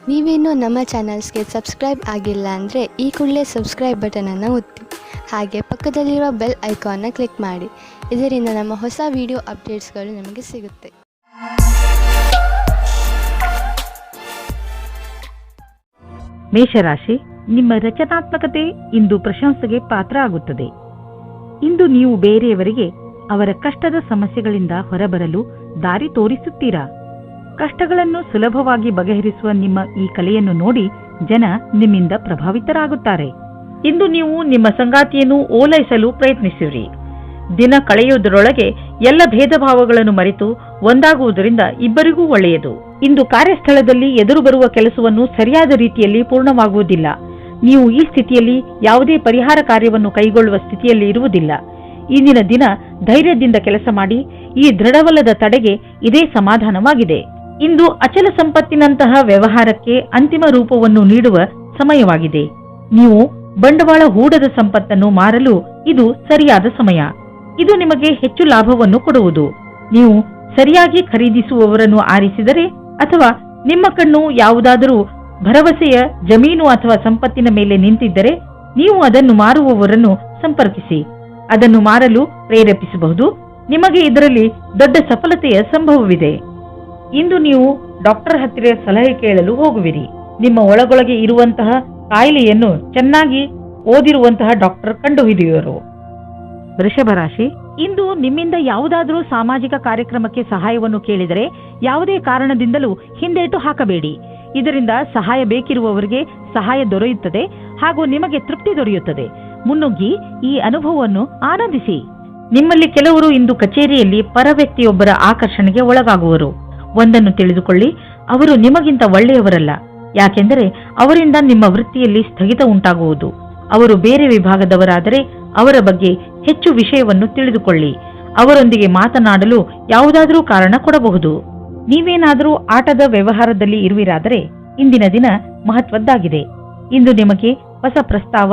ನೀವೇನೂ ನಮ್ಮ ಚಾನಲ್ಸ್ಗೆ ಸಬ್ಸ್ಕ್ರೈಬ್ ಆಗಿಲ್ಲ ಅಂದರೆ ಈ ಕೂಡಲೇ ಸಬ್ಸ್ಕ್ರೈಬ್ ಬಟನನ್ನು ಒತ್ತಿ, ಹಾಗೆ ಪಕ್ಕದಲ್ಲಿರುವ ಬೆಲ್ ಐಕಾನ್ನ ಕ್ಲಿಕ್ ಮಾಡಿ. ಇದರಿಂದ ನಮ್ಮ ಹೊಸ ವಿಡಿಯೋ ಅಪ್ಡೇಟ್ಸ್ಗಳು ನಿಮಗೆ ಸಿಗುತ್ತೆ. ಮೇಷರಾಶಿ, ನಿಮ್ಮ ರಚನಾತ್ಮಕತೆ ಇಂದು ಪ್ರಶಂಸೆಗೆ ಪಾತ್ರ ಆಗುತ್ತದೆ. ಇಂದು ನೀವು ಬೇರೆಯವರಿಗೆ ಅವರ ಕಷ್ಟದ ಸಮಸ್ಯೆಗಳಿಂದ ಹೊರಬರಲು ದಾರಿ ತೋರಿಸುತ್ತೀರಾ. ಕಷ್ಟಗಳನ್ನು ಸುಲಭವಾಗಿ ಬಗೆಹರಿಸುವ ನಿಮ್ಮ ಈ ಕಲೆಯನ್ನು ನೋಡಿ ಜನ ನಿಮ್ಮಿಂದ ಪ್ರಭಾವಿತರಾಗುತ್ತಾರೆ. ಇಂದು ನೀವು ನಿಮ್ಮ ಸಂಗಾತಿಯನ್ನು ಓಲೈಸಲು ಪ್ರಯತ್ನಿಸಿರಿ. ದಿನ ಕಳೆಯುವುದರೊಳಗೆ ಎಲ್ಲ ಭೇದ ಭಾವಗಳನ್ನು ಮರೆತು ಒಂದಾಗುವುದರಿಂದ ಇಬ್ಬರಿಗೂ ಒಳ್ಳೆಯದು. ಇಂದು ಕಾರ್ಯಸ್ಥಳದಲ್ಲಿ ಎದುರು ಬರುವ ಕೆಲಸವನ್ನು ಸರಿಯಾದ ರೀತಿಯಲ್ಲಿ ಪೂರ್ಣವಾಗುವುದಿಲ್ಲ. ನೀವು ಈ ಸ್ಥಿತಿಯಲ್ಲಿ ಯಾವುದೇ ಪರಿಹಾರ ಕಾರ್ಯವನ್ನು ಕೈಗೊಳ್ಳುವ ಸ್ಥಿತಿಯಲ್ಲಿ ಇರುವುದಿಲ್ಲ. ಇಂದಿನ ದಿನ ಧೈರ್ಯದಿಂದ ಕೆಲಸ ಮಾಡಿ. ಈ ದೃಢವಲ್ಲದ ತಡೆಗೆ ಇದೇ ಸಮಾಧಾನವಾಗಿದೆ. ಇಂದು ಅಚಲ ಸಂಪತ್ತಿನಂತಹ ವ್ಯವಹಾರಕ್ಕೆ ಅಂತಿಮ ರೂಪವನ್ನು ನೀಡುವ ಸಮಯವಾಗಿದೆ. ನೀವು ಬಂಡವಾಳ ಹೂಡದ ಸಂಪತ್ತನ್ನು ಮಾರಲು ಇದು ಸರಿಯಾದ ಸಮಯ. ಇದು ನಿಮಗೆ ಹೆಚ್ಚು ಲಾಭವನ್ನು ಕೊಡುವುದು. ನೀವು ಸರಿಯಾಗಿ ಖರೀದಿಸುವವರನ್ನು ಆರಿಸಿದರೆ ಅಥವಾ ನಿಮ್ಮ ಕಣ್ಣು ಯಾವುದಾದರೂ ಭರವಸೆಯ ಜಮೀನು ಅಥವಾ ಸಂಪತ್ತಿನ ಮೇಲೆ ನಿಂತಿದ್ದರೆ ನೀವು ಅದನ್ನು ಮಾರುವವರನ್ನು ಸಂಪರ್ಕಿಸಿ. ಅದನ್ನು ಮಾರಲು ಪ್ರೇರೇಪಿಸಬಹುದು. ನಿಮಗೆ ಇದರಲ್ಲಿ ದೊಡ್ಡ ಸಫಲತೆಯ ಸಂಭವವಿದೆ. ಇಂದು ನೀವು ಡಾಕ್ಟರ್ ಹತ್ತಿರ ಸಲಹೆ ಕೇಳಲು ಹೋಗುವಿರಿ. ನಿಮ್ಮ ಒಳಗೊಳಗೆ ಇರುವಂತಹ ಕಾಯಿಲೆಯನ್ನು ಚೆನ್ನಾಗಿ ಓದಿರುವಂತಹ ಡಾಕ್ಟರ್ ಕಂಡುಹಿಡಿಯುವರು. ವೃಷಭ ರಾಶಿ, ಇಂದು ನಿಮ್ಮಿಂದ ಯಾವುದಾದರೂ ಸಾಮಾಜಿಕ ಕಾರ್ಯಕ್ರಮಕ್ಕೆ ಸಹಾಯವನ್ನು ಕೇಳಿದರೆ ಯಾವುದೇ ಕಾರಣದಿಂದಲೂ ಹಿಂದೇಟು ಹಾಕಬೇಡಿ. ಇದರಿಂದ ಸಹಾಯ ಬೇಕಿರುವವರಿಗೆ ಸಹಾಯ ದೊರೆಯುತ್ತದೆ ಹಾಗೂ ನಿಮಗೆ ತೃಪ್ತಿ ದೊರೆಯುತ್ತದೆ. ಮುನ್ನುಗ್ಗಿ ಈ ಅನುಭವವನ್ನು ಆನಂದಿಸಿ. ನಿಮ್ಮಲ್ಲಿ ಕೆಲವರು ಇಂದು ಕಚೇರಿಯಲ್ಲಿ ಪರ ವ್ಯಕ್ತಿಯೊಬ್ಬರ ಆಕರ್ಷಣೆಗೆ ಒಳಗಾಗುವರು. ಒಂದನ್ನು ತಿಳಿದುಕೊಳ್ಳಿ, ಅವರು ನಿಮಗಿಂತ ಒಳ್ಳೆಯವರಲ್ಲ. ಯಾಕೆಂದರೆ ಅವರಿಂದ ನಿಮ್ಮ ವೃತ್ತಿಯಲ್ಲಿ ಸ್ಥಗಿತ ಉಂಟಾಗುವುದು. ಅವರು ಬೇರೆ ವಿಭಾಗದವರಾದರೆ ಅವರ ಬಗ್ಗೆ ಹೆಚ್ಚು ವಿಷಯವನ್ನು ತಿಳಿದುಕೊಳ್ಳಿ. ಅವರೊಂದಿಗೆ ಮಾತನಾಡಲು ಯಾವುದಾದರೂ ಕಾರಣ ಕೊಡಬಹುದು. ನೀವೇನಾದರೂ ಆಟದ ವ್ಯವಹಾರದಲ್ಲಿ ಇರುವಿರಾದರೆ ಇಂದಿನ ದಿನ ಮಹತ್ವದ್ದಾಗಿದೆ. ಇಂದು ನಿಮಗೆ ಹೊಸ ಪ್ರಸ್ತಾವ,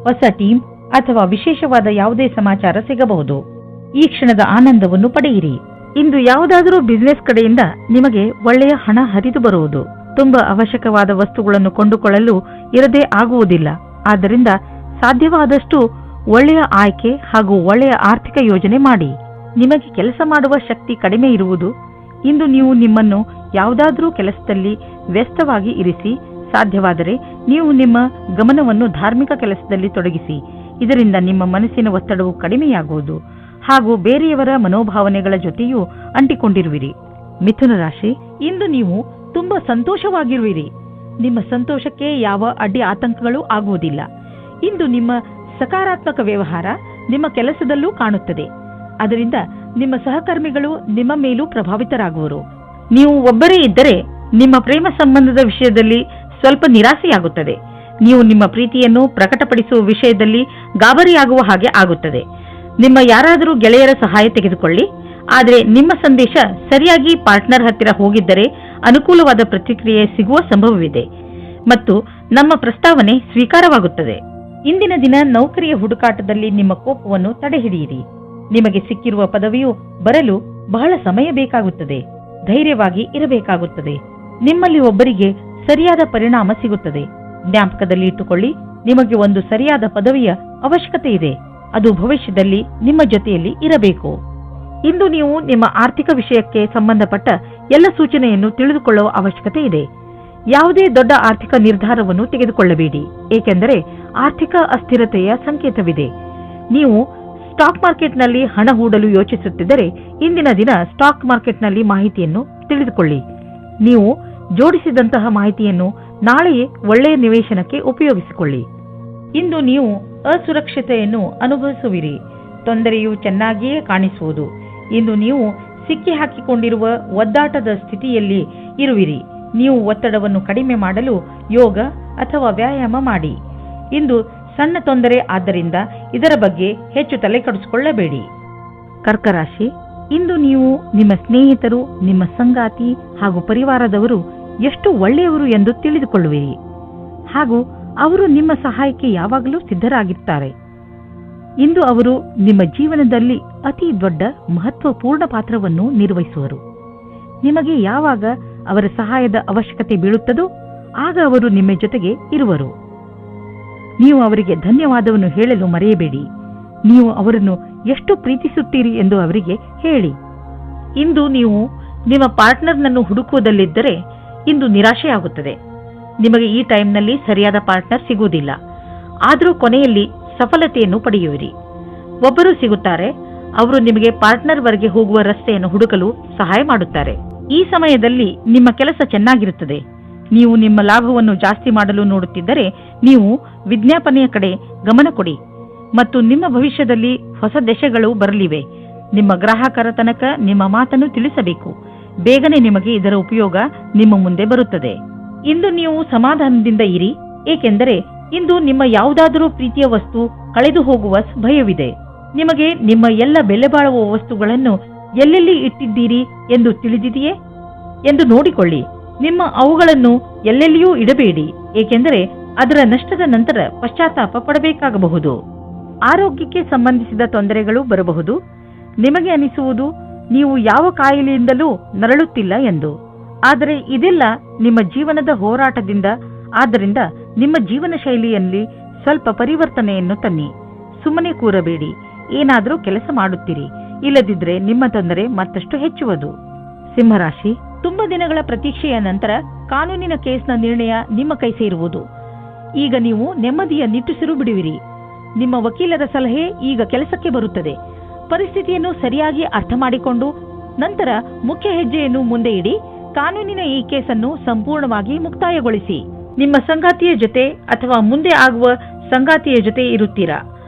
ಹೊಸ ಟೀಮ್ ಅಥವಾ ವಿಶೇಷವಾದ ಯಾವುದೇ ಸಮಾಚಾರ ಸಿಗಬಹುದು. ಈ ಕ್ಷಣದ ಆನಂದವನ್ನು ಪಡೆಯಿರಿ. ಇಂದು ಯಾವುದಾದರೂ ಬಿಸಿನೆಸ್ ಕಡೆಯಿಂದ ನಿಮಗೆ ಒಳ್ಳೆಯ ಹಣ ಹರಿದು ಬರುವುದು. ತುಂಬಾ ಅವಶ್ಯಕವಾದ ವಸ್ತುಗಳನ್ನು ಕೊಂಡುಕೊಳ್ಳಲು ಇರದೇ ಆಗುವುದಿಲ್ಲ. ಆದ್ದರಿಂದ ಸಾಧ್ಯವಾದಷ್ಟು ಒಳ್ಳೆಯ ಆಯ್ಕೆ ಹಾಗೂ ಒಳ್ಳೆಯ ಆರ್ಥಿಕ ಯೋಜನೆ ಮಾಡಿ. ನಿಮಗೆ ಕೆಲಸ ಮಾಡುವ ಶಕ್ತಿ ಕಡಿಮೆ ಇರುವುದು. ಇಂದು ನೀವು ನಿಮ್ಮನ್ನು ಯಾವುದಾದರೂ ಕೆಲಸದಲ್ಲಿ ವ್ಯಸ್ತವಾಗಿ ಇರಿಸಿ. ಸಾಧ್ಯವಾದರೆ ನೀವು ನಿಮ್ಮ ಗಮನವನ್ನು ಧಾರ್ಮಿಕ ಕೆಲಸದಲ್ಲಿ ತೊಡಗಿಸಿ. ಇದರಿಂದ ನಿಮ್ಮ ಮನಸ್ಸಿನ ಒತ್ತಡವು ಕಡಿಮೆಯಾಗುವುದು ಹಾಗೂ ಬೇರೆಯವರ ಮನೋಭಾವನೆಗಳ ಜೊತೆಯೂ ಅಂಟಿಕೊಂಡಿರುವಿರಿ. ಮಿಥುನ ರಾಶಿ, ಇಂದು ನೀವು ತುಂಬಾ ಸಂತೋಷವಾಗಿರುವಿರಿ. ನಿಮ್ಮ ಸಂತೋಷಕ್ಕೆ ಯಾವ ಅಡ್ಡಿ ಆತಂಕಗಳೂ ಆಗುವುದಿಲ್ಲ. ಇಂದು ನಿಮ್ಮ ಸಕಾರಾತ್ಮಕ ವ್ಯವಹಾರ ನಿಮ್ಮ ಕೆಲಸದಲ್ಲೂ ಕಾಣುತ್ತದೆ. ಅದರಿಂದ ನಿಮ್ಮ ಸಹಕರ್ಮಿಗಳು ನಿಮ್ಮ ಮೇಲೂ ಪ್ರಭಾವಿತರಾಗುವರು. ನೀವು ಒಬ್ಬರೇ ಇದ್ದರೆ ನಿಮ್ಮ ಪ್ರೇಮ ಸಂಬಂಧದ ವಿಷಯದಲ್ಲಿ ಸ್ವಲ್ಪ ನಿರಾಸೆಯಾಗುತ್ತದೆ. ನೀವು ನಿಮ್ಮ ಪ್ರೀತಿಯನ್ನು ಪ್ರಕಟಪಡಿಸುವ ವಿಷಯದಲ್ಲಿ ಗಾಬರಿಯಾಗುವ ಹಾಗೆ ಆಗುತ್ತದೆ. ನಿಮ್ಮ ಯಾರಾದರೂ ಗೆಳೆಯರ ಸಹಾಯ ತೆಗೆದುಕೊಳ್ಳಿ. ಆದರೆ ನಿಮ್ಮ ಸಂದೇಶ ಸರಿಯಾಗಿ ಪಾರ್ಟ್ನರ್ ಹತ್ತಿರ ಹೋಗಿದ್ದರೆ ಅನುಕೂಲವಾದ ಪ್ರತಿಕ್ರಿಯೆ ಸಿಗುವ ಸಂಭವವಿದೆ ಮತ್ತು ನಮ್ಮ ಪ್ರಸ್ತಾವನೆ ಸ್ವೀಕಾರವಾಗುತ್ತದೆ. ಇಂದಿನ ದಿನ ನೌಕರಿಯ ಹುಡುಕಾಟದಲ್ಲಿ ನಿಮ್ಮ ಕೋಪವನ್ನು ತಡೆಹಿಡಿಯಿರಿ. ನಿಮಗೆ ಸಿಕ್ಕಿರುವ ಪದವಿಯು ಬರಲು ಬಹಳ ಸಮಯ ಬೇಕಾಗುತ್ತದೆ. ಧೈರ್ಯವಾಗಿ ಇರಬೇಕಾಗುತ್ತದೆ. ನಿಮ್ಮಲ್ಲಿ ಒಬ್ಬರಿಗೆ ಸರಿಯಾದ ಪರಿಣಾಮ ಸಿಗುತ್ತದೆ. ಜ್ಞಾಪಕದಲ್ಲಿ ಇಟ್ಟುಕೊಳ್ಳಿ, ನಿಮಗೆ ಒಂದು ಸರಿಯಾದ ಪದವಿಯ ಅವಶ್ಯಕತೆ ಇದೆ. ಅದು ಭವಿಷ್ಯದಲ್ಲಿ ನಿಮ್ಮ ಜೊತೆಯಲ್ಲಿ ಇರಬೇಕು. ಇಂದು ನೀವು ನಿಮ್ಮ ಆರ್ಥಿಕ ವಿಷಯಕ್ಕೆ ಸಂಬಂಧಪಟ್ಟ ಎಲ್ಲ ಸೂಚನೆಯನ್ನು ತಿಳಿದುಕೊಳ್ಳುವ ಅವಶ್ಯಕತೆ ಇದೆ. ಯಾವುದೇ ದೊಡ್ಡ ಆರ್ಥಿಕ ನಿರ್ಧಾರವನ್ನು ತೆಗೆದುಕೊಳ್ಳಬೇಡಿ, ಏಕೆಂದರೆ ಆರ್ಥಿಕ ಅಸ್ಥಿರತೆಯ ಸಂಕೇತವಿದೆ. ನೀವು ಸ್ಟಾಕ್ ಮಾರ್ಕೆಟ್ನಲ್ಲಿ ಹಣ ಹೂಡಲು ಯೋಚಿಸುತ್ತಿದ್ದರೆ ಇಂದಿನ ದಿನ ಸ್ಟಾಕ್ ಮಾರ್ಕೆಟ್ನಲ್ಲಿ ಮಾಹಿತಿಯನ್ನು ತಿಳಿದುಕೊಳ್ಳಿ. ನೀವು ಜೋಡಿಸಿದಂತಹ ಮಾಹಿತಿಯನ್ನು ನಾಳೆಯೇ ಒಳ್ಳೆಯ ನಿವೇಶನಕ್ಕೆ ಉಪಯೋಗಿಸಿಕೊಳ್ಳಿ. ಇಂದು ನೀವು ಅಸುರಕ್ಷತೆಯನ್ನು ಅನುಭವಿಸುವಿರಿ. ತೊಂದರೆಯು ಚೆನ್ನಾಗಿಯೇ ಕಾಣಿಸುವುದು. ಇಂದು ನೀವು ಸಿಕ್ಕಿ ಹಾಕಿಕೊಂಡಿರುವ ಒದ್ದಾಟದ ಸ್ಥಿತಿಯಲ್ಲಿ ಇರುವಿರಿ. ನೀವು ಒತ್ತಡವನ್ನು ಕಡಿಮೆ ಮಾಡಲು ಯೋಗ ಅಥವಾ ವ್ಯಾಯಾಮ ಮಾಡಿ. ಇಂದು ಸಣ್ಣ ತೊಂದರೆ, ಆದ್ದರಿಂದ ಇದರ ಬಗ್ಗೆ ಹೆಚ್ಚು ತಲೆಕೆಡಿಸಿಕೊಳ್ಳಬೇಡಿ. ಕರ್ಕರಾಶಿ, ಇಂದು ನೀವು ನಿಮ್ಮ ಸ್ನೇಹಿತರು, ನಿಮ್ಮ ಸಂಗಾತಿ ಹಾಗೂ ಪರಿವಾರದವರು ಎಷ್ಟು ಒಳ್ಳೆಯವರು ಎಂದು ತಿಳಿದುಕೊಳ್ಳುವಿರಿ ಹಾಗೂ ಅವರು ನಿಮ್ಮ ಸಹಾಯಕ್ಕೆ ಯಾವಾಗಲೂ ಸಿದ್ಧರಾಗಿರ್ತಾರೆ. ಇಂದು ಅವರು ನಿಮ್ಮ ಜೀವನದಲ್ಲಿ ಅತಿ ದೊಡ್ಡ ಮಹತ್ವಪೂರ್ಣ ಪಾತ್ರವನ್ನು ನಿರ್ವಹಿಸುವರು. ನಿಮಗೆ ಯಾವಾಗ ಅವರ ಸಹಾಯದ ಅವಶ್ಯಕತೆ ಬೀಳುತ್ತದೋ ಆಗ ಅವರು ನಿಮ್ಮ ಜೊತೆಗೆ ಇರುವರು. ನೀವು ಅವರಿಗೆ ಧನ್ಯವಾದವನ್ನು ಹೇಳಲು ಮರೆಯಬೇಡಿ. ನೀವು ಅವರನ್ನು ಎಷ್ಟು ಪ್ರೀತಿಸುತ್ತೀರಿ ಎಂದು ಅವರಿಗೆ ಹೇಳಿ. ಇಂದು ನೀವು ನಿಮ್ಮ ಪಾರ್ಟ್ನರ್ನನ್ನು ಹುಡುಕುವುದಲ್ಲಿದ್ದರೆ ಇಂದು ನಿರಾಶೆಯಾಗುತ್ತದೆ. ನಿಮಗೆ ಈ ಟೈಮ್ನಲ್ಲಿ ಸರಿಯಾದ ಪಾರ್ಟ್ನರ್ ಸಿಗುವುದಿಲ್ಲ. ಆದರೂ ಕೊನೆಯಲ್ಲಿ ಸಫಲತೆಯನ್ನು ಪಡೆಯುವಿರಿ. ಒಬ್ಬರು ಸಿಗುತ್ತಾರೆ. ಅವರು ನಿಮಗೆ ಪಾರ್ಟ್ನರ್ವರೆಗೆ ಹೋಗುವ ರಸ್ತೆಯನ್ನು ಹುಡುಕಲು ಸಹಾಯ ಮಾಡುತ್ತಾರೆ. ಈ ಸಮಯದಲ್ಲಿ ನಿಮ್ಮ ಕೆಲಸ ಚೆನ್ನಾಗಿರುತ್ತದೆ. ನೀವು ನಿಮ್ಮ ಲಾಭವನ್ನು ಜಾಸ್ತಿ ಮಾಡಲು ನೋಡುತ್ತಿದ್ದರೆ ನೀವು ವಿಜ್ಞಾಪನೆಯ ಕಡೆ ಗಮನ ಕೊಡಿ ಮತ್ತು ನಿಮ್ಮ ಭವಿಷ್ಯದಲ್ಲಿ ಹೊಸ ದಶೆಗಳು ಬರಲಿವೆ. ನಿಮ್ಮ ಗ್ರಾಹಕರ ತನಕ ನಿಮ್ಮ ಮಾತನ್ನು ತಿಳಿಸಬೇಕು. ಬೇಗನೆ ನಿಮಗೆ ಇದರ ಉಪಯೋಗ ನಿಮ್ಮ ಮುಂದೆ ಬರುತ್ತದೆ. ಇಂದು ನೀವು ಸಮಾಧಾನದಿಂದ ಇರಿ, ಏಕೆಂದರೆ ಇಂದು ನಿಮ್ಮ ಯಾವುದಾದರೂ ಪ್ರೀತಿಯ ವಸ್ತು ಕಳೆದು ಹೋಗುವ ಭಯವಿದೆ. ನಿಮಗೆ ನಿಮ್ಮ ಎಲ್ಲ ಬೆಲೆ ಬಾಳುವ ವಸ್ತುಗಳನ್ನು ಎಲ್ಲೆಲ್ಲಿ ಇಟ್ಟಿದ್ದೀರಿ ಎಂದು ತಿಳಿದಿದೆಯೇ ಎಂದು ನೋಡಿಕೊಳ್ಳಿ. ನಿಮ್ಮ ಅವುಗಳನ್ನು ಎಲ್ಲೆಲ್ಲಿಯೂ ಇಡಬೇಡಿ, ಏಕೆಂದರೆ ಅದರ ನಷ್ಟದ ನಂತರ ಪಶ್ಚಾತ್ತಾಪ ಪಡಬೇಕಾಗಬಹುದು. ಆರೋಗ್ಯಕ್ಕೆ ಸಂಬಂಧಿಸಿದ ತೊಂದರೆಗಳು ಬರಬಹುದು. ನಿಮಗೆ ಅನಿಸುವುದು ನೀವು ಯಾವ ಕಾಯಿಲೆಯಿಂದಲೂ ನರಳುತ್ತಿಲ್ಲ ಎಂದು. ಆದರೆ ಇದೆಲ್ಲ ನಿಮ್ಮ ಜೀವನದ ಹೋರಾಟದಿಂದ. ಆದ್ದರಿಂದ ನಿಮ್ಮ ಜೀವನ ಶೈಲಿಯಲ್ಲಿ ಸ್ವಲ್ಪ ಪರಿವರ್ತನೆಯನ್ನು ತನ್ನಿ. ಸುಮ್ಮನೆ ಕೂರಬೇಡಿ, ಏನಾದರೂ ಕೆಲಸ ಮಾಡುತ್ತೀರಿ. ಇಲ್ಲದಿದ್ದರೆ ನಿಮ್ಮ ತೊಂದರೆ ಮತ್ತಷ್ಟು ಹೆಚ್ಚುವುದು. ಸಿಂಹರಾಶಿ, ತುಂಬಾ ದಿನಗಳ ಪ್ರತೀಕ್ಷೆಯ ನಂತರ ಕಾನೂನಿನ ಕೇಸ್ನ ನಿರ್ಣಯ ನಿಮ್ಮ ಕೈ ಸೇರುವುದು. ಈಗ ನೀವು ನೆಮ್ಮದಿಯ ನಿಟ್ಟುಸಿರು ಬಿಡುವಿರಿ. ನಿಮ್ಮ ವಕೀಲರ ಸಲಹೆ ಈಗ ಕೆಲಸಕ್ಕೆ ಬರುತ್ತದೆ. ಪರಿಸ್ಥಿತಿಯನ್ನು ಸರಿಯಾಗಿ ಅರ್ಥ ಮಾಡಿಕೊಂಡು ನಂತರ ಮುಖ್ಯ ಹೆಜ್ಜೆಯನ್ನು ಮುಂದೆ ಇಡಿ. ಕಾನೂನಿನ ಈ ಕೇಸನ್ನು ಸಂಪೂರ್ಣವಾಗಿ ಮುಕ್ತಾಯಗೊಳಿಸಿ. ನಿಮ್ಮ ಸಂಗಾತಿಯ ಜೊತೆ ಅಥವಾ ಮುಂದೆ ಆಗುವ ಸಂಗಾತಿಯ ಜೊತೆ ಇರುತ್ತೀರಾ.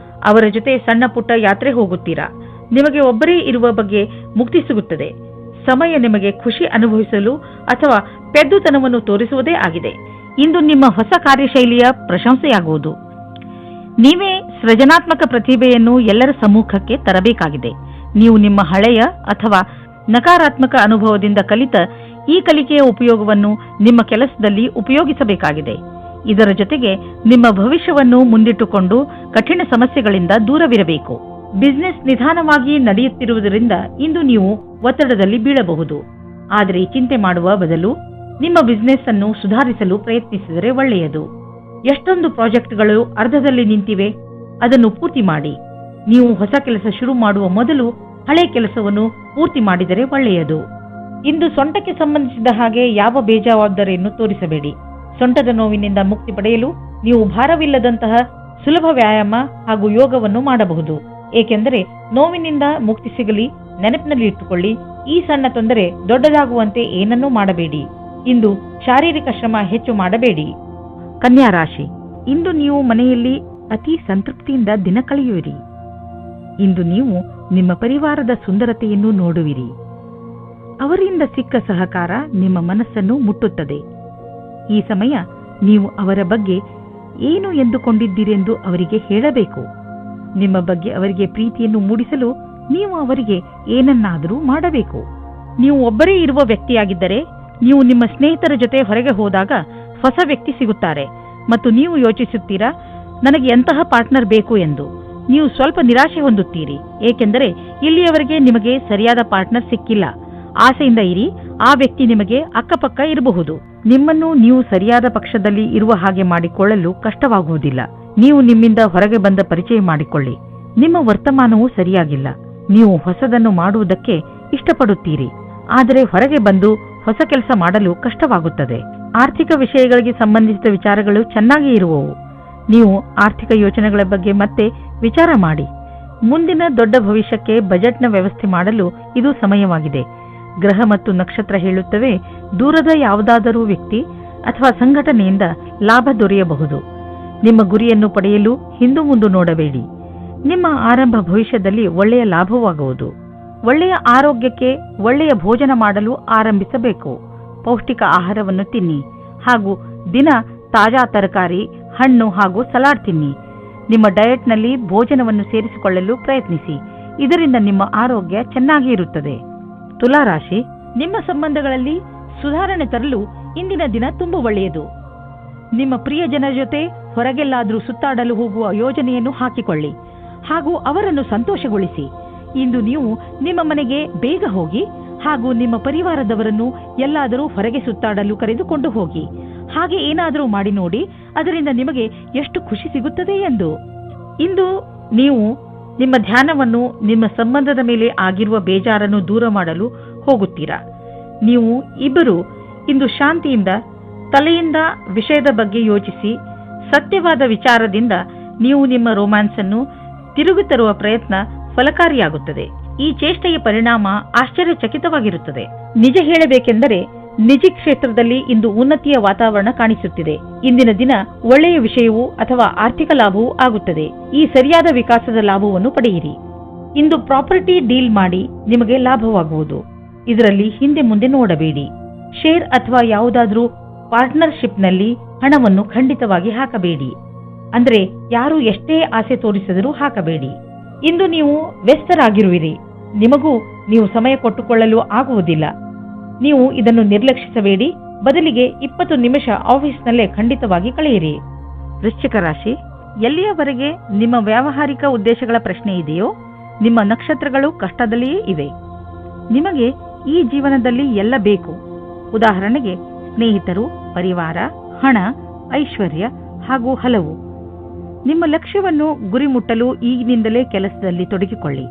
ಅವರ ಜೊತೆ ಸಣ್ಣ ಪುಟ್ಟ ಯಾತ್ರೆ ಹೋಗುತ್ತೀರಾ. ನಿಮಗೆ ಒಬ್ಬರೇ ಇರುವ ಬಗ್ಗೆ ಮುಕ್ತಿ ಸಿಗುತ್ತದೆ. ಸಮಯ ನಿಮಗೆ ಖುಷಿ ಅನುಭವಿಸಲು ಅಥವಾ ಪೆದ್ದುತನವನ್ನು ತೋರಿಸುವುದೇ ಆಗಿದೆ. ಇಂದು ನಿಮ್ಮ ಹೊಸ ಕಾರ್ಯಶೈಲಿಯ ಪ್ರಶಂಸೆಯಾಗುವುದು. ನೀವೇ ಸೃಜನಾತ್ಮಕ ಪ್ರತಿಭೆಯನ್ನು ಎಲ್ಲರ ಸಮ್ಮುಖಕ್ಕೆ ತರಬೇಕಾಗಿದೆ. ನೀವು ನಿಮ್ಮ ಹಳೆಯ ಅಥವಾ ನಕಾರಾತ್ಮಕ ಅನುಭವದಿಂದ ಕಲಿತ ಈ ಕಲಿಕೆಯ ಉಪಯೋಗವನ್ನು ನಿಮ್ಮ ಕೆಲಸದಲ್ಲಿ ಉಪಯೋಗಿಸಬೇಕಾಗಿದೆ. ಇದರ ಜೊತೆಗೆ ನಿಮ್ಮ ಭವಿಷ್ಯವನ್ನು ಮುಂದಿಟ್ಟುಕೊಂಡು ಕಠಿಣ ಸಮಸ್ಯೆಗಳಿಂದ ದೂರವಿರಬೇಕು. ಬಿಸಿನೆಸ್ ನಿಧಾನವಾಗಿ ನಡೆಯುತ್ತಿರುವುದರಿಂದ ಇಂದು ನೀವು ಒತ್ತಡದಲ್ಲಿ ಬೀಳಬಹುದು. ಆದರೆ ಚಿಂತೆ ಮಾಡುವ ಬದಲು ನಿಮ್ಮ ಬಿಸಿನೆಸ್ ಅನ್ನು ಸುಧಾರಿಸಲು ಪ್ರಯತ್ನಿಸಿದರೆ ಒಳ್ಳೆಯದು. ಎಷ್ಟೊಂದು ಪ್ರಾಜೆಕ್ಟ್ಗಳು ಅರ್ಧದಲ್ಲಿ ನಿಂತಿವೆ, ಅದನ್ನು ಪೂರ್ತಿ ಮಾಡಿ. ನೀವು ಹೊಸ ಕೆಲಸ ಶುರು ಮಾಡುವ ಮೊದಲು ಹಳೆ ಕೆಲಸವನ್ನು ಪೂರ್ತಿ ಮಾಡಿದರೆ ಒಳ್ಳೆಯದು. ಇಂದು ಸೊಂಟಕ್ಕೆ ಸಂಬಂಧಿಸಿದ ಹಾಗೆ ಯಾವ ಬೇಜವಾಬ್ದಾರಿಯನ್ನು ತೋರಿಸಬೇಡಿ. ಸೊಂಟದ ನೋವಿನಿಂದ ಮುಕ್ತಿ ಪಡೆಯಲು ನೀವು ಭಾರವಿಲ್ಲದಂತಹ ಸುಲಭ ವ್ಯಾಯಾಮ ಹಾಗೂ ಯೋಗವನ್ನು ಮಾಡಬಹುದು. ಏಕೆಂದರೆ ನೋವಿನಿಂದ ಮುಕ್ತಿ ಸಿಗಲಿ ನೆನಪಿನಲ್ಲಿ ಇಟ್ಟುಕೊಳ್ಳಿ, ಈ ಸಣ್ಣ ತೊಂದರೆ ದೊಡ್ಡದಾಗುವಂತೆ ಏನನ್ನೂ ಮಾಡಬೇಡಿ. ಇಂದು ಶಾರೀರಿಕ ಶ್ರಮ ಹೆಚ್ಚು ಮಾಡಬೇಡಿ. ಕನ್ಯಾ ರಾಶಿ, ಇಂದು ನೀವು ಮನೆಯಲ್ಲಿ ಅತಿ ಸಂತೃಪ್ತಿಯಿಂದ ದಿನ ಕಳೆಯುವಿರಿ. ಇಂದು ನೀವು ನಿಮ್ಮ ಪರಿವಾರದ ಸುಂದರತೆಯನ್ನು ನೋಡುವಿರಿ. ಅವರಿಂದ ಸಿಕ್ಕ ಸಹಕಾರ ನಿಮ್ಮ ಮನಸ್ಸನ್ನು ಮುಟ್ಟುತ್ತದೆ. ಈ ಸಮಯ ನೀವು ಅವರ ಬಗ್ಗೆ ಏನು ಎಂದುಕೊಂಡಿದ್ದೀರೆಂದು ಅವರಿಗೆ ಹೇಳಬೇಕು. ನಿಮ್ಮ ಬಗ್ಗೆ ಅವರಿಗೆ ಪ್ರೀತಿಯನ್ನು ಮೂಡಿಸಲು ನೀವು ಅವರಿಗೆ ಏನನ್ನಾದರೂ ಮಾಡಬೇಕು. ನೀವು ಒಬ್ಬರೇ ಇರುವ ವ್ಯಕ್ತಿಯಾಗಿದ್ದರೆ ನೀವು ನಿಮ್ಮ ಸ್ನೇಹಿತರ ಜೊತೆ ಹೊರಗೆ ಹೋದಾಗ ಹೊಸ ವ್ಯಕ್ತಿ ಸಿಗುತ್ತಾರೆ ಮತ್ತು ನೀವು ಯೋಚಿಸುತ್ತೀರಾ, ನನಗೆ ಎಂತಹ ಪಾರ್ಟ್ನರ್ ಬೇಕು ಎಂದು. ನೀವು ಸ್ವಲ್ಪ ನಿರಾಶೆ ಹೊಂದುತ್ತೀರಿ, ಏಕೆಂದರೆ ಇಲ್ಲಿಯವರೆಗೆ ನಿಮಗೆ ಸರಿಯಾದ ಪಾರ್ಟ್ನರ್ ಸಿಕ್ಕಿಲ್ಲ. ಆಸೆಯಿಂದ ಇರಿ, ಆ ವ್ಯಕ್ತಿ ನಿಮಗೆ ಅಕ್ಕಪಕ್ಕ ಇರಬಹುದು. ನಿಮ್ಮನ್ನು ನೀವು ಸರಿಯಾದ ಪಕ್ಷದಲ್ಲಿ ಇರುವ ಹಾಗೆ ಮಾಡಿಕೊಳ್ಳಲು ಕಷ್ಟವಾಗುವುದಿಲ್ಲ. ನೀವು ನಿಮ್ಮಿಂದ ಹೊರಗೆ ಬಂದ ಪರಿಚಯ ಮಾಡಿಕೊಳ್ಳಿ. ನಿಮ್ಮ ವರ್ತಮಾನವೂ ಸರಿಯಾಗಿಲ್ಲ. ನೀವು ಹೊಸದನ್ನು ಮಾಡುವುದಕ್ಕೆ ಇಷ್ಟಪಡುತ್ತೀರಿ, ಆದರೆ ಹೊರಗೆ ಬಂದು ಹೊಸ ಕೆಲಸ ಮಾಡಲು ಕಷ್ಟವಾಗುತ್ತದೆ. ಆರ್ಥಿಕ ವಿಷಯಗಳಿಗೆ ಸಂಬಂಧಿಸಿದ ವಿಚಾರಗಳು ಚೆನ್ನಾಗಿ ಇರುವವು. ನೀವು ಆರ್ಥಿಕ ಯೋಜನೆಗಳ ಬಗ್ಗೆ ಮತ್ತೆ ವಿಚಾರ ಮಾಡಿ. ಮುಂದಿನ ದೊಡ್ಡ ಭವಿಷ್ಯಕ್ಕೆ ಬಜೆಟ್ನ ವ್ಯವಸ್ಥೆ ಮಾಡಲು ಇದು ಸಮಯವಾಗಿದೆ. ಗ್ರಹ ಮತ್ತು ನಕ್ಷತ್ರ ಹೇಳುತ್ತವೆ, ದೂರದ ಯಾವುದಾದರೂ ವ್ಯಕ್ತಿ ಅಥವಾ ಸಂಘಟನೆಯಿಂದ ಲಾಭ ದೊರೆಯಬಹುದು. ನಿಮ್ಮ ಗುರಿಯನ್ನು ಪಡೆಯಲು ಹಿಂದು ಮುಂದು ನೋಡಬೇಡಿ. ನಿಮ್ಮ ಆರಂಭ ಭವಿಷ್ಯದಲ್ಲಿ ಒಳ್ಳೆಯ ಲಾಭವಾಗುವುದು. ಒಳ್ಳೆಯ ಆರೋಗ್ಯಕ್ಕೆ ಒಳ್ಳೆಯ ಭೋಜನ ಮಾಡಲು ಆರಂಭಿಸಬೇಕು. ಪೌಷ್ಟಿಕ ಆಹಾರವನ್ನು ತಿನ್ನಿ ಹಾಗೂ ದಿನ ತಾಜಾ ತರಕಾರಿ, ಹಣ್ಣು ಹಾಗೂ ಸಲಾಡ್ ತಿನ್ನಿ. ನಿಮ್ಮ ಡಯಟ್ನಲ್ಲಿ ಭೋಜನವನ್ನು ಸೇರಿಸಿಕೊಳ್ಳಲು ಪ್ರಯತ್ನಿಸಿ. ಇದರಿಂದ ನಿಮ್ಮ ಆರೋಗ್ಯ ಚೆನ್ನಾಗಿ ಇರುತ್ತದೆ. ತುಲಾರಾಶಿ, ನಿಮ್ಮ ಸಂಬಂಧಗಳಲ್ಲಿ ಸುಧಾರಣೆ ತರಲು ಇಂದಿನ ದಿನ ತುಂಬಾ ಒಳ್ಳೆಯದು. ನಿಮ್ಮ ಪ್ರಿಯ ಜನರ ಜೊತೆ ಹೊರಗೆಲ್ಲಾದರೂ ಸುತ್ತಾಡಲು ಹೋಗುವ ಯೋಜನೆಯನ್ನು ಹಾಕಿಕೊಳ್ಳಿ ಹಾಗೂ ಅವರನ್ನು ಸಂತೋಷಗೊಳಿಸಿ. ಇಂದು ನೀವು ನಿಮ್ಮ ಮನೆಗೆ ಬೇಗ ಹೋಗಿ ಹಾಗೂ ನಿಮ್ಮ ಪರಿವಾರದವರನ್ನು ಎಲ್ಲಾದರೂ ಹೊರಗೆ ಸುತ್ತಾಡಲು ಕರೆದುಕೊಂಡು ಹೋಗಿ ಹಾಗೆ ಏನಾದರೂ ಮಾಡಿ ನೋಡಿ, ಅದರಿಂದ ನಿಮಗೆ ಎಷ್ಟು ಖುಷಿ ಸಿಗುತ್ತದೆ ಎಂದು. ಇಂದು ನೀವು ನಿಮ್ಮ ಧ್ಯಾನವನ್ನು ನಿಮ್ಮ ಸಂಬಂಧದ ಮೇಲೆ ಆಗಿರುವ ಬೇಜಾರನ್ನು ದೂರ ಮಾಡಲು ಹೋಗುತ್ತೀರಾ. ನೀವು ಇಬ್ಬರು ಇಂದು ಶಾಂತಿಯಿಂದ ತಲೆಯಿಂದ ವಿಷಯದ ಬಗ್ಗೆ ಯೋಚಿಸಿ ಸತ್ಯವಾದ ವಿಚಾರದಿಂದ ನೀವು ನಿಮ್ಮ ರೊಮ್ಯಾನ್ಸ್ ಅನ್ನು ತಿರುಗಿ ತರುವ ಪ್ರಯತ್ನ ಫಲಕಾರಿಯಾಗುತ್ತದೆ. ಈ ಚೇಷ್ಟೆಯ ಪರಿಣಾಮ ಆಶ್ಚರ್ಯಚಕಿತವಾಗಿರುತ್ತದೆ. ನಿಜ ಹೇಳಬೇಕೆಂದರೆ ನಿಜ ಕ್ಷೇತ್ರದಲ್ಲಿ ಇಂದು ಉನ್ನತಿಯ ವಾತಾವರಣ ಕಾಣಿಸುತ್ತಿದೆ. ಇಂದಿನ ದಿನ ಒಳ್ಳೆಯ ವಿಷಯವೂ ಅಥವಾ ಆರ್ಥಿಕ ಲಾಭವೂ ಆಗುತ್ತದೆ. ಈ ಸರಿಯಾದ ವಿಕಾಸದ ಲಾಭವನ್ನು ಪಡೆಯಿರಿ. ಇಂದು ಪ್ರಾಪರ್ಟಿ ಡೀಲ್ ಮಾಡಿ ನಿಮಗೆ ಲಾಭವಾಗುವುದು. ಇದರಲ್ಲಿ ಹಿಂದೆ ಮುಂದೆ ನೋಡಬೇಡಿ. ಶೇರ್ ಅಥವಾ ಯಾವುದಾದ್ರೂ ಪಾರ್ಟ್ನರ್ಶಿಪ್ನಲ್ಲಿ ಹಣವನ್ನು ಖಂಡಿತವಾಗಿ ಹಾಕಬೇಡಿ. ಅಂದ್ರೆ ಯಾರು ಎಷ್ಟೇ ಆಸೆ ತೋರಿಸಿದರೂ ಹಾಕಬೇಡಿ. ಇಂದು ನೀವು ವ್ಯಸ್ತರಾಗಿರುವಿರಿ. ನಿಮಗೂ ನೀವು ಸಮಯ ಕೊಟ್ಟುಕೊಳ್ಳಲು ಆಗುವುದಿಲ್ಲ. ನೀವು ಇದನ್ನು ನಿರ್ಲಕ್ಷಿಸಬೇಡಿ. ಬದಲಿಗೆ 20 ನಿಮಿಷ ಆಫೀಸ್ನಲ್ಲೇ ಖಂಡಿತವಾಗಿ ಕಳೆಯಿರಿ. ವೃಶ್ಚಿಕ ರಾಶಿ, ಎಲ್ಲಿಯವರೆಗೆ ನಿಮ್ಮ ವ್ಯಾವಹಾರಿಕ ಉದ್ದೇಶಗಳ ಪ್ರಶ್ನೆ ಇದೆಯೋ ನಿಮ್ಮ ನಕ್ಷತ್ರಗಳು ಕಷ್ಟದಲ್ಲಿಯೇ ಇವೆ. ನಿಮಗೆ ಈ ಜೀವನದಲ್ಲಿ ಎಲ್ಲ ಬೇಕು. ಉದಾಹರಣೆಗೆ ಸ್ನೇಹಿತರು, ಪರಿವಾರ, ಹಣ, ಐಶ್ವರ್ಯ ಹಾಗೂ ಹಲವು. ನಿಮ್ಮ ಲಕ್ಷ್ಯವನ್ನು ಗುರಿ ಮುಟ್ಟಲು ಈಗಿನಿಂದಲೇ ಕೆಲಸದಲ್ಲಿ ತೊಡಗಿಕೊಳ್ಳಿ.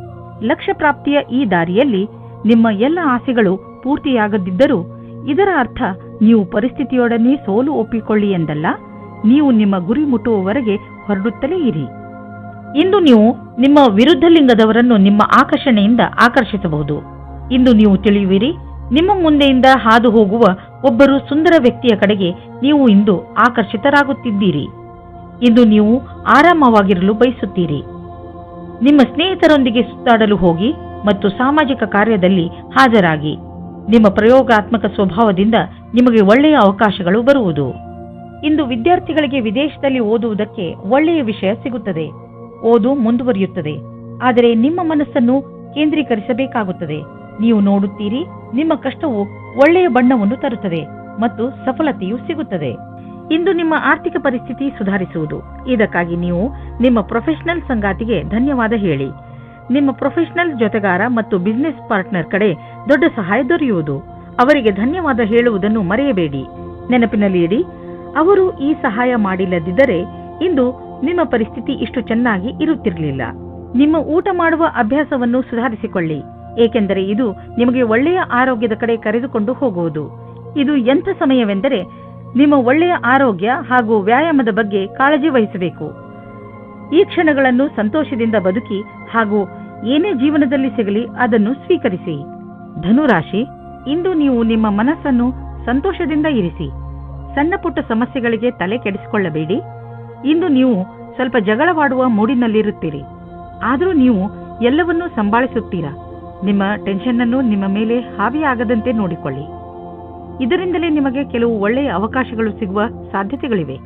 ಲಕ್ಷ್ಯ ಪ್ರಾಪ್ತಿಯ ಈ ದಾರಿಯಲ್ಲಿ ನಿಮ್ಮ ಎಲ್ಲ ಆಸೆಗಳು ಪೂರ್ತಿಯಾಗದಿದ್ದರೂ ಇದರ ಅರ್ಥ ನೀವು ಪರಿಸ್ಥಿತಿಯೊಡನೆ ಸೋಲು ಒಪ್ಪಿಕೊಳ್ಳಿ ಎಂದಲ್ಲ. ನೀವು ನಿಮ್ಮ ಗುರಿ ಮುಟ್ಟುವವರೆಗೆ ಹೊರಡುತ್ತಲೇ ಇರಿ. ಇಂದು ನೀವು ನಿಮ್ಮ ವಿರುದ್ಧ ಲಿಂಗದವರನ್ನು ನಿಮ್ಮ ಆಕರ್ಷಣೆಯಿಂದ ಆಕರ್ಷಿಸಬಹುದು. ಇಂದು ನೀವು ತಿಳಿಯುವಿರಿ, ನಿಮ್ಮ ಮುಂದೆಯಿಂದ ಹಾದು ಹೋಗುವ ಒಬ್ಬರು ಸುಂದರ ವ್ಯಕ್ತಿಯ ಕಡೆಗೆ ನೀವು ಇಂದು ಆಕರ್ಷಿತರಾಗುತ್ತಿದ್ದೀರಿ. ಇಂದು ನೀವು ಆರಾಮವಾಗಿರಲು ಬಯಸುತ್ತೀರಿ. ನಿಮ್ಮ ಸ್ನೇಹಿತರೊಂದಿಗೆ ಸುತ್ತಾಡಲು ಹೋಗಿ ಮತ್ತು ಸಾಮಾಜಿಕ ಕಾರ್ಯದಲ್ಲಿ ಹಾಜರಾಗಿ. ನಿಮ್ಮ ಪ್ರಯೋಗಾತ್ಮಕ ಸ್ವಭಾವದಿಂದ ನಿಮಗೆ ಒಳ್ಳೆಯ ಅವಕಾಶಗಳು ಬರುವುದು. ಇಂದು ವಿದ್ಯಾರ್ಥಿಗಳಿಗೆ ವಿದೇಶದಲ್ಲಿ ಓದುವುದಕ್ಕೆ ಒಳ್ಳೆಯ ವಿಷಯ ಸಿಗುತ್ತದೆ. ಓದು ಮುಂದುವರಿಯುತ್ತದೆ. ಆದರೆ ನಿಮ್ಮ ಮನಸ್ಸನ್ನು ಕೇಂದ್ರೀಕರಿಸಬೇಕಾಗುತ್ತದೆ. ನೀವು ನೋಡುತ್ತೀರಿ, ನಿಮ್ಮ ಕಷ್ಟವು ಒಳ್ಳೆಯ ಬಣ್ಣವನ್ನು ತರುತ್ತದೆ ಮತ್ತು ಸಫಲತೆಯೂ ಸಿಗುತ್ತದೆ. ಇಂದು ನಿಮ್ಮ ಆರ್ಥಿಕ ಪರಿಸ್ಥಿತಿ ಸುಧಾರಿಸುವುದು. ಇದಕ್ಕಾಗಿ ನೀವು ನಿಮ್ಮ ಪ್ರೊಫೆಷನಲ್ ಸಂಗಾತಿಗೆ ಧನ್ಯವಾದ ಹೇಳಿ. ನಿಮ್ಮ ಪ್ರೊಫೆಷನಲ್ ಜೊತೆಗಾರ ಮತ್ತು ಬಿಸಿನೆಸ್ ಪಾರ್ಟ್ನರ್ ಕಡೆ ದೊಡ್ಡ ಸಹಾಯ ದೊರೆಯುವುದು. ಅವರಿಗೆ ಧನ್ಯವಾದ ಹೇಳುವುದನ್ನು ಮರೆಯಬೇಡಿ. ನೆನಪಿನಲ್ಲಿ ಇಡಿ, ಅವರು ಈ ಸಹಾಯ ಮಾಡಿಲ್ಲದಿದ್ದರೆ ಇಂದು ನಿಮ್ಮ ಪರಿಸ್ಥಿತಿ ಇಷ್ಟು ಚೆನ್ನಾಗಿ ಇರುತ್ತಿರಲಿಲ್ಲ. ನಿಮ್ಮ ಊಟ ಮಾಡುವ ಅಭ್ಯಾಸವನ್ನು ಸುಧಾರಿಸಿಕೊಳ್ಳಿ, ಏಕೆಂದರೆ ಇದು ನಿಮಗೆ ಒಳ್ಳೆಯ ಆರೋಗ್ಯದ ಕಡೆ ಕರೆದುಕೊಂಡು ಹೋಗುವುದು. ಇದು ಎಂಥ ಸಮಯವೆಂದರೆ ನಿಮ್ಮ ಒಳ್ಳೆಯ ಆರೋಗ್ಯ ಹಾಗೂ ವ್ಯಾಯಾಮದ ಬಗ್ಗೆ ಕಾಳಜಿ ವಹಿಸಬೇಕು. ಈ ಕ್ಷಣಗಳನ್ನು ಸಂತೋಷದಿಂದ ಬದುಕಿ ಹಾಗೂ ಏನೇ ಜೀವನದಲ್ಲಿ ಸಿಗಲಿ ಅದನ್ನು ಸ್ವೀಕರಿಸಿ. ಧನುರಾಶಿ, ಇಂದು ನೀವು ನಿಮ್ಮ ಮನಸ್ಸನ್ನು ಸಂತೋಷದಿಂದ ಇರಿಸಿ. ಸಣ್ಣ ಪುಟ್ಟ ಸಮಸ್ಯೆಗಳಿಗೆ ತಲೆ ಕೆಡಿಸಿಕೊಳ್ಳಬೇಡಿ. ಇಂದು ನೀವು ಸ್ವಲ್ಪ ಜಗಳವಾಡುವ ಮೂಡಿನಲ್ಲಿರುತ್ತೀರಿ. ಆದರೂ ನೀವು ಎಲ್ಲವನ್ನೂ ಸಂಭಾಳಿಸುತ್ತೀರಾ. ನಿಮ್ಮ ಟೆನ್ಷನ್ ಅನ್ನು ನಿಮ್ಮ ಮೇಲೆ ಹಾವಿಯಾಗದಂತೆ ನೋಡಿಕೊಳ್ಳಿ. ಇದರಿಂದಲೇ ನಿಮಗೆ ಕೆಲವು ಒಳ್ಳೆಯ ಅವಕಾಶಗಳು ಸಿಗುವ ಸಾಧ್ಯತೆಗಳಿವೆ.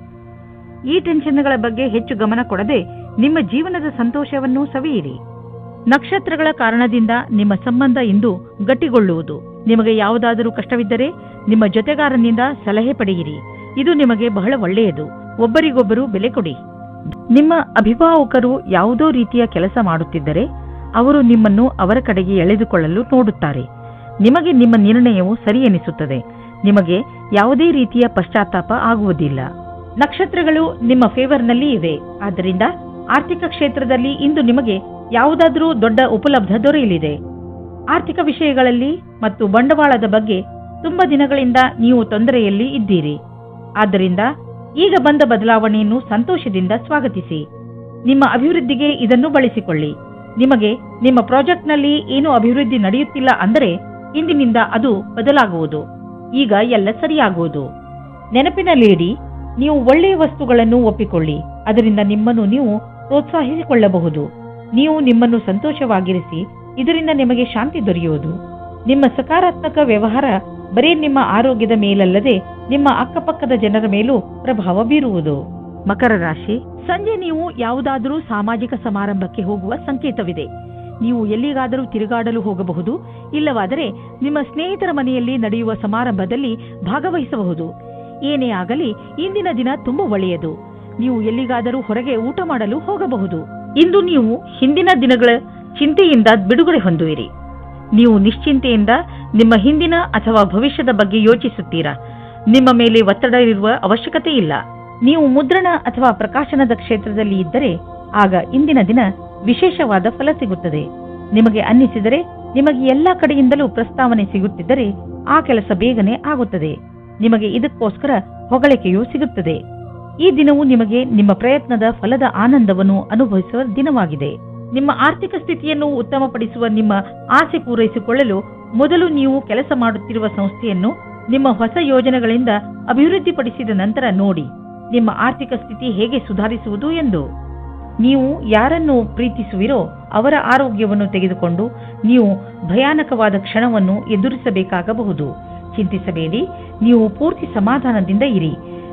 ಈ ಟೆನ್ಷನ್ಗಳ ಬಗ್ಗೆ ಹೆಚ್ಚು ಗಮನ ಕೊಡದೆ ನಿಮ್ಮ ಜೀವನದ ಸಂತೋಷವನ್ನು ಸವಿಯಿರಿ. ನಕ್ಷತ್ರಗಳ ಕಾರಣದಿಂದ ನಿಮ್ಮ ಸಂಬಂಧ ಇಂದು ಗಟ್ಟಿಗೊಳ್ಳುವುದು. ನಿಮಗೆ ಯಾವುದಾದರೂ ಕಷ್ಟವಿದ್ದರೆ ನಿಮ್ಮ ಜೊತೆಗಾರನಿಂದ ಸಲಹೆ ಪಡೆಯಿರಿ. ಇದು ನಿಮಗೆ ಬಹಳ ಒಳ್ಳೆಯದು. ಒಬ್ಬರಿಗೊಬ್ಬರು ಬೆಲೆ ಕೊಡಿ. ನಿಮ್ಮ ಅಭಿಭಾವಕರು ಯಾವುದೋ ರೀತಿಯ ಕೆಲಸ ಮಾಡುತ್ತಿದ್ದರೆ ಅವರು ನಿಮ್ಮನ್ನು ಅವರ ಕಡೆಗೆ ಎಳೆದುಕೊಳ್ಳಲು ನೋಡುತ್ತಾರೆ. ನಿಮಗೆ ನಿಮ್ಮ ನಿರ್ಣಯವು ಸರಿ ಎನಿಸುತ್ತದೆ. ನಿಮಗೆ ಯಾವುದೇ ರೀತಿಯ ಪಶ್ಚಾತ್ತಾಪ ಆಗುವುದಿಲ್ಲ. ನಕ್ಷತ್ರಗಳು ನಿಮ್ಮ ಫೇವರ್ನಲ್ಲಿ ಇವೆ. ಆದ್ದರಿಂದ ಆರ್ಥಿಕ ಕ್ಷೇತ್ರದಲ್ಲಿ ಇಂದು ನಿಮಗೆ ಯಾವುದಾದರೂ ದೊಡ್ಡ ಉಪಲಬ್ಧ ದೊರೆಯಲಿದೆ. ಆರ್ಥಿಕ ವಿಷಯಗಳಲ್ಲಿ ಮತ್ತು ಬಂಡವಾಳದ ಬಗ್ಗೆ ತುಂಬಾ ದಿನಗಳಿಂದ ನೀವು ತೊಂದರೆಯಲ್ಲಿ ಇದ್ದೀರಿ. ಆದ್ದರಿಂದ ಈಗ ಬಂದ ಬದಲಾವಣೆಯನ್ನು ಸಂತೋಷದಿಂದ ಸ್ವಾಗತಿಸಿ. ನಿಮ್ಮ ಅಭಿವೃದ್ಧಿಗೆ ಇದನ್ನು ಬಳಸಿಕೊಳ್ಳಿ. ನಿಮಗೆ ನಿಮ್ಮ ಪ್ರಾಜೆಕ್ಟ್ನಲ್ಲಿ ಏನೂ ಅಭಿವೃದ್ಧಿ ನಡೆಯುತ್ತಿಲ್ಲ ಅಂದರೆ ಇಂದಿನಿಂದ ಅದು ಬದಲಾಗುವುದು. ಈಗ ಎಲ್ಲ ಸರಿಯಾಗುವುದು. ನೆನಪಿನಲ್ಲಿಡಿ, ನೀವು ಒಳ್ಳೆಯ ವಸ್ತುಗಳನ್ನು ಒಪ್ಪಿಕೊಳ್ಳಿ. ಅದರಿಂದ ನಿಮ್ಮನ್ನು ನೀವು ಪ್ರೋತ್ಸಾಹಿಸಿಕೊಳ್ಳಬಹುದು. ನೀವು ನಿಮ್ಮನ್ನು ಸಂತೋಷವಾಗಿರಿಸಿ. ಇದರಿಂದ ನಿಮಗೆ ಶಾಂತಿ ದೊರೆಯುವುದು. ನಿಮ್ಮ ಸಕಾರಾತ್ಮಕ ವ್ಯವಹಾರ ಬರೀ ನಿಮ್ಮ ಆರೋಗ್ಯದ ಮೇಲಲ್ಲದೆ ನಿಮ್ಮ ಅಕ್ಕಪಕ್ಕದ ಜನರ ಮೇಲೂ ಪ್ರಭಾವ ಬೀರುವುದು. ಮಕರ ರಾಶಿ, ಸಂಜೆ ನೀವು ಯಾವುದಾದರೂ ಸಾಮಾಜಿಕ ಸಮಾರಂಭಕ್ಕೆ ಹೋಗುವ ಸಂಕೇತವಿದೆ. ನೀವು ಎಲ್ಲಿಗಾದರೂ ತಿರುಗಾಡಲು ಹೋಗಬಹುದು. ಇಲ್ಲವಾದರೆ ನಿಮ್ಮ ಸ್ನೇಹಿತರ ಮನೆಯಲ್ಲಿ ನಡೆಯುವ ಸಮಾರಂಭದಲ್ಲಿ ಭಾಗವಹಿಸಬಹುದು. ಏನೇ ಆಗಲಿ ಇಂದಿನ ದಿನ ತುಂಬಾ ಒಳ್ಳೆಯದು. ನೀವು ಎಲ್ಲಿಗಾದರೂ ಹೊರಗೆ ಊಟ ಮಾಡಲು ಹೋಗಬಹುದು. ಇಂದು ನೀವು ಹಿಂದಿನ ದಿನಗಳ ಚಿಂತೆಯಿಂದ ಬಿಡುಗಡೆ ಹೊಂದುವಿರಿ. ನೀವು ನಿಶ್ಚಿಂತೆಯಿಂದ ನಿಮ್ಮ ಹಿಂದಿನ ಅಥವಾ ಭವಿಷ್ಯದ ಬಗ್ಗೆ ಯೋಚಿಸುತ್ತೀರಾ. ನಿಮ್ಮ ಮೇಲೆ ಒತ್ತಡ ಇರುವ ಅವಶ್ಯಕತೆ ಇಲ್ಲ. ನೀವು ಮುದ್ರಣ ಅಥವಾ ಪ್ರಕಾಶನದ ಕ್ಷೇತ್ರದಲ್ಲಿ ಇದ್ದರೆ ಆಗ ಇಂದಿನ ದಿನ ವಿಶೇಷವಾದ ಫಲ ಸಿಗುತ್ತದೆ. ನಿಮಗೆ ಅನ್ನಿಸಿದರೆ, ನಿಮಗೆ ಎಲ್ಲಾ ಕಡೆಯಿಂದಲೂ ಪ್ರಸ್ತಾವನೆ ಸಿಗುತ್ತಿದ್ದರೆ ಆ ಕೆಲಸ ಬೇಗನೆ ಆಗುತ್ತದೆ. ನಿಮಗೆ ಇದಕ್ಕೋಸ್ಕರ ಹೊಗಳಿಕೆಯೂ ಸಿಗುತ್ತದೆ. ಈ ದಿನವು ನಿಮಗೆ ನಿಮ್ಮ ಪ್ರಯತ್ನದ ಫಲದ ಆನಂದವನ್ನು ಅನುಭವಿಸುವ ದಿನವಾಗಿದೆ. ನಿಮ್ಮ ಆರ್ಥಿಕ ಸ್ಥಿತಿಯನ್ನು ಉತ್ತಮಪಡಿಸುವ ನಿಮ್ಮ ಆಸೆ ಪೂರೈಸಿಕೊಳ್ಳಲು ಮೊದಲು ನೀವು ಕೆಲಸ ಮಾಡುತ್ತಿರುವ ಸಂಸ್ಥೆಯನ್ನು ನಿಮ್ಮ ಹೊಸ ಯೋಜನೆಗಳಿಂದ ಅಭಿವೃದ್ಧಿಪಡಿಸಿದ ನಂತರ ನೋಡಿ ನಿಮ್ಮ ಆರ್ಥಿಕ ಸ್ಥಿತಿ ಹೇಗೆ ಸುಧಾರಿಸುವುದು ಎಂದು. ನೀವು ಯಾರನ್ನು ಪ್ರೀತಿಸುವಿರೋ ಅವರ ಆರೋಗ್ಯವನ್ನು ತೆಗೆದುಕೊಂಡು ನೀವು ಭಯಾನಕವಾದ ಕ್ಷಣವನ್ನು ಎದುರಿಸಬೇಕಾಗಬಹುದು. ಚಿಂತಿಸಬೇಡಿ, ನೀವು ಪೂರ್ತಿ ಸಮಾಧಾನದಿಂದ ಇರಿ.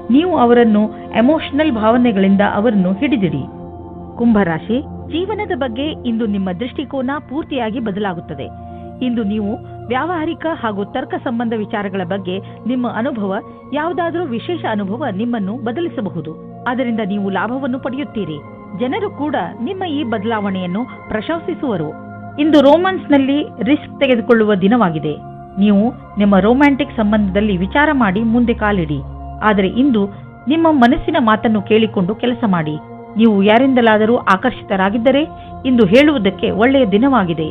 ನೀವು ಅವರನ್ನು ಎಮೋಷನಲ್ ಭಾವನೆಗಳಿಂದ ಅವರನ್ನು ಹಿಡಿದಿಡಿ. ಕುಂಭರಾಶಿ, ಜೀವನದ ಬಗ್ಗೆ ಇಂದು ನಿಮ್ಮ ದೃಷ್ಟಿಕೋನ ಪೂರ್ತಿಯಾಗಿ ಬದಲಾಗುತ್ತದೆ. ಇಂದು ನೀವು ವ್ಯಾವಹಾರಿಕ ಹಾಗೂ ತರ್ಕ ಸಂಬಂಧ ವಿಚಾರಗಳ ಬಗ್ಗೆ ನಿಮ್ಮ ಅನುಭವ, ಯಾವುದಾದರೂ ವಿಶೇಷ ಅನುಭವ ನಿಮ್ಮನ್ನು ಬದಲಿಸಬಹುದು. ಅದರಿಂದ ನೀವು ಲಾಭವನ್ನು ಪಡೆಯುತ್ತೀರಿ. ಜನರು ಕೂಡ ನಿಮ್ಮ ಈ ಬದಲಾವಣೆಯನ್ನು ಪ್ರಶಂಸಿಸುವರು. ಇಂದು ರೋಮ್ಯಾನ್ಸ್ನಲ್ಲಿ ರಿಸ್ಕ್ ತೆಗೆದುಕೊಳ್ಳುವ ದಿನವಾಗಿದೆ. ನೀವು ನಿಮ್ಮ ರೊಮ್ಯಾಂಟಿಕ್ ಸಂಬಂಧದಲ್ಲಿ ವಿಚಾರ ಮಾಡಿ ಮುಂದೆ ಕಾಲಿಡಿ. ಆದರೆ ಇಂದು ನಿಮ್ಮ ಮನಸ್ಸಿನ ಮಾತನ್ನು ಕೇಳಿಕೊಂಡು ಕೆಲಸ ಮಾಡಿ. ನೀವು ಯಾರಿಂದಲಾದರೂ ಆಕರ್ಷಿತರಾಗಿದ್ದರೆ ಇಂದು ಹೇಳುವುದಕ್ಕೆ ಒಳ್ಳೆಯ ದಿನವಾಗಿದೆ.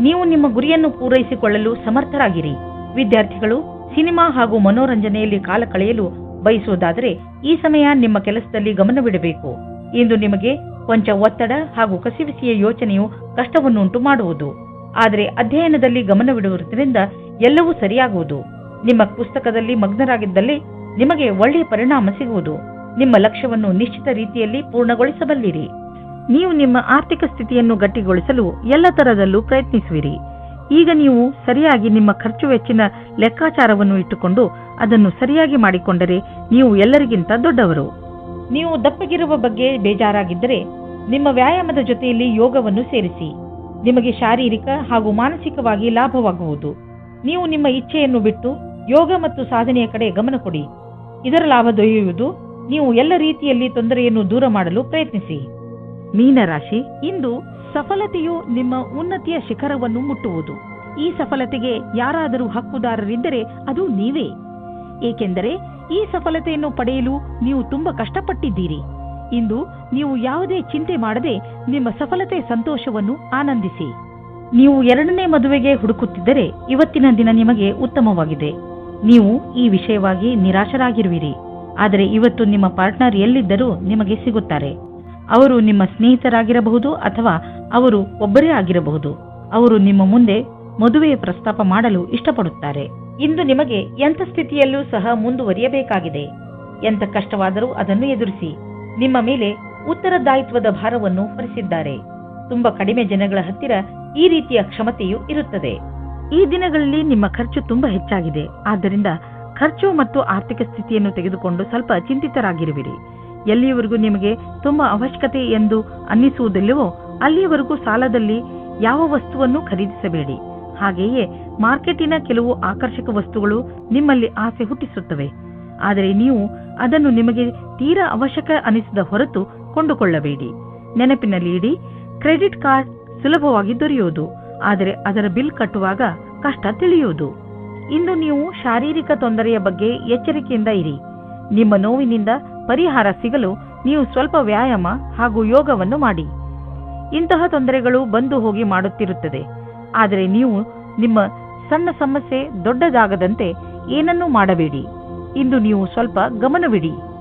ನೀವು ನಿಮ್ಮ ಗುರಿಯನ್ನು ಪೂರೈಸಿಕೊಳ್ಳಲು ಸಮರ್ಥರಾಗಿರಿ. ವಿದ್ಯಾರ್ಥಿಗಳು ಸಿನಿಮಾ ಹಾಗೂ ಮನೋರಂಜನೆಯಲ್ಲಿ ಕಾಲ ಕಳೆಯಲು ಬಯಸುವುದಾದರೆ ಈ ಸಮಯ ನಿಮ್ಮ ಕೆಲಸದಲ್ಲಿ ಗಮನವಿಡಬೇಕು. ಇಂದು ನಿಮಗೆ ಕೊಂಚ ಒತ್ತಡ ಹಾಗೂ ಕಸಿವಿಸಿಯ ಯೋಚನೆಯು ಕಷ್ಟವನ್ನುಂಟು ಮಾಡುವುದು. ಆದರೆ ಅಧ್ಯಯನದಲ್ಲಿ ಗಮನವಿಡುವುದರಿಂದ ಎಲ್ಲವೂ ಸರಿಯಾಗುವುದು. ನಿಮ್ಮ ಪುಸ್ತಕದಲ್ಲಿ ಮಗ್ನರಾಗಿದ್ದಲ್ಲಿ ನಿಮಗೆ ಒಳ್ಳೆಯ ಪರಿಣಾಮ ಸಿಗುವುದು. ನಿಮ್ಮ ಲಕ್ಷ್ಯವನ್ನು ನಿಶ್ಚಿತ ರೀತಿಯಲ್ಲಿ ಪೂರ್ಣಗೊಳಿಸಬಲ್ಲಿರಿ. ನೀವು ನಿಮ್ಮ ಆರ್ಥಿಕ ಸ್ಥಿತಿಯನ್ನು ಗಟ್ಟಿಗೊಳಿಸಲು ಎಲ್ಲ ತರದಲ್ಲೂ ಪ್ರಯತ್ನಿಸುವಿರಿ. ಈಗ ನೀವು ಸರಿಯಾಗಿ ನಿಮ್ಮ ಖರ್ಚು ವೆಚ್ಚಿನ ಲೆಕ್ಕಾಚಾರವನ್ನು ಇಟ್ಟುಕೊಂಡು ಅದನ್ನು ಸರಿಯಾಗಿ ಮಾಡಿಕೊಂಡರೆ ನೀವು ಎಲ್ಲರಿಗಿಂತ ದೊಡ್ಡವರು. ನೀವು ದಪ್ಪಗಿರುವ ಬಗ್ಗೆ ಬೇಜಾರಾಗಿದ್ದರೆ ನಿಮ್ಮ ವ್ಯಾಯಾಮದ ಜೊತೆಯಲ್ಲಿ ಯೋಗವನ್ನು ಸೇರಿಸಿ. ನಿಮಗೆ ಶಾರೀರಿಕ ಹಾಗೂ ಮಾನಸಿಕವಾಗಿ ಲಾಭವಾಗುವುದು. ನೀವು ನಿಮ್ಮ ಇಚ್ಛೆಯನ್ನು ಬಿಟ್ಟು ಯೋಗ ಮತ್ತು ಸಾಧನೆಯ ಕಡೆ ಗಮನ ಕೊಡಿ. ಇದರ ಲಾಭ ದೊರೆಯುವುದು. ನೀವು ಎಲ್ಲ ರೀತಿಯಲ್ಲಿ ತೊಂದರೆಯನ್ನು ದೂರ ಮಾಡಲು ಪ್ರಯತ್ನಿಸಿ. ಮೀನರಾಶಿ, ಇಂದು ಸಫಲತೆಯು ನಿಮ್ಮ ಉನ್ನತಿಯ ಶಿಖರವನ್ನು ಮುಟ್ಟುವುದು. ಈ ಸಫಲತೆಗೆ ಯಾರಾದರೂ ಹಕ್ಕುದಾರರಿದ್ದರೆ ಅದು ನೀವೇ. ಏಕೆಂದರೆ ಈ ಸಫಲತೆಯನ್ನು ಪಡೆಯಲು ನೀವು ತುಂಬಾ ಕಷ್ಟಪಟ್ಟಿದ್ದೀರಿ. ಇಂದು ನೀವು ಯಾವುದೇ ಚಿಂತೆ ಮಾಡದೆ ನಿಮ್ಮ ಸಫಲತೆಯ ಸಂತೋಷವನ್ನು ಆನಂದಿಸಿ. ನೀವು ಎರಡನೇ ಮದುವೆಗೆ ಹುಡುಕುತ್ತಿದ್ದರೆ ಇವತ್ತಿನ ದಿನ ನಿಮಗೆ ಉತ್ತಮವಾಗಿದೆ. ನೀವು ಈ ವಿಷಯವಾಗಿ ನಿರಾಶರಾಗಿರುವಿರಿ. ಆದರೆ ಇವತ್ತು ನಿಮ್ಮ ಪಾರ್ಟ್ನರ್ ಎಲ್ಲಿದ್ದರೂ ನಿಮಗೆ ಸಿಗುತ್ತಾರೆ. ಅವರು ನಿಮ್ಮ ಸ್ನೇಹಿತರಾಗಿರಬಹುದು ಅಥವಾ ಅವರು ಒಬ್ಬರೇ ಆಗಿರಬಹುದು. ಅವರು ನಿಮ್ಮ ಮುಂದೆ ಮದುವೆಯ ಪ್ರಸ್ತಾಪ ಮಾಡಲು ಇಷ್ಟಪಡುತ್ತಾರೆ. ಇಂದು ನಿಮಗೆ ಎಂಥ ಸ್ಥಿತಿಯಲ್ಲೂ ಸಹ ಮುಂದುವರಿಯಬೇಕಾಗಿದೆ. ಎಂಥ ಕಷ್ಟವಾದರೂ ಅದನ್ನು ಎದುರಿಸಿ. ನಿಮ್ಮ ಮೇಲೆ ಉತ್ತರದಾಯಿತ್ವದ ಭಾರವನ್ನು ಹೊರಿಸಿದ್ದಾರೆ. ತುಂಬಾ ಕಡಿಮೆ ಜನಗಳ ಹತ್ತಿರ ಈ ರೀತಿಯ ಕ್ಷಮತೆಯೂ ಇರುತ್ತದೆ. ಈ ದಿನಗಳಲ್ಲಿ ನಿಮ್ಮ ಖರ್ಚು ತುಂಬಾ ಹೆಚ್ಚಾಗಿದೆ. ಆದ್ದರಿಂದ ಖರ್ಚು ಮತ್ತು ಆರ್ಥಿಕ ಸ್ಥಿತಿಯನ್ನು ತೆಗೆದುಕೊಂಡು ಸ್ವಲ್ಪ ಚಿಂತಿತರಾಗಿರುವಿರಿ. ಎಲ್ಲಿಯವರೆಗೂ ನಿಮಗೆ ತುಂಬಾ ಅವಶ್ಯಕತೆ ಎಂದು ಅನ್ನಿಸುವುದಿಲ್ಲವೋ ಅಲ್ಲಿಯವರೆಗೂ ಸಾಲದಲ್ಲಿ ಯಾವ ವಸ್ತುವನ್ನು ಖರೀದಿಸಬೇಡಿ. ಹಾಗೆಯೇ ಮಾರ್ಕೆಟಿನ ಕೆಲವು ಆಕರ್ಷಕ ವಸ್ತುಗಳು ನಿಮ್ಮಲ್ಲಿ ಆಸೆ ಹುಟ್ಟಿಸುತ್ತವೆ. ಆದರೆ ನೀವು ಅದನ್ನು ನಿಮಗೆ ತೀರಾ ಅವಶ್ಯಕ ಅನಿಸಿದ ಹೊರತು ಕೊಂಡುಕೊಳ್ಳಬೇಡಿ. ನೆನಪಿನಲ್ಲಿ ಇಡಿ, ಕ್ರೆಡಿಟ್ ಕಾರ್ಡ್ ಸುಲಭವಾಗಿ ದೊರೆಯುವುದು, ಆದರೆ ಅದರ ಬಿಲ್ ಕಟ್ಟುವಾಗ ಕಷ್ಟ ತಿಳಿಯುವುದು. ಇಂದು ನೀವು ಶಾರೀರಿಕ ತೊಂದರೆಯ ಬಗ್ಗೆ ಎಚ್ಚರಿಕೆಯಿಂದ ಇರಿ. ನಿಮ್ಮ ನೋವಿನಿಂದ ಪರಿಹಾರ ಸಿಗಲು ನೀವು ಸ್ವಲ್ಪ ವ್ಯಾಯಾಮ ಹಾಗೂ ಯೋಗವನ್ನು ಮಾಡಿ. ಇಂತಹ ತೊಂದರೆಗಳು ಬಂದು ಹೋಗಿ ಮಾಡುತ್ತಿರುತ್ತದೆ. ಆದರೆ ನೀವು ನಿಮ್ಮ ಸಣ್ಣ ಸಮಸ್ಯೆ ದೊಡ್ಡದಾಗದಂತೆ ಏನನ್ನೂ ಮಾಡಬೇಡಿ. ಇಂದು ನೀವು ಸ್ವಲ್ಪ ಗಮನವಿಡಿ.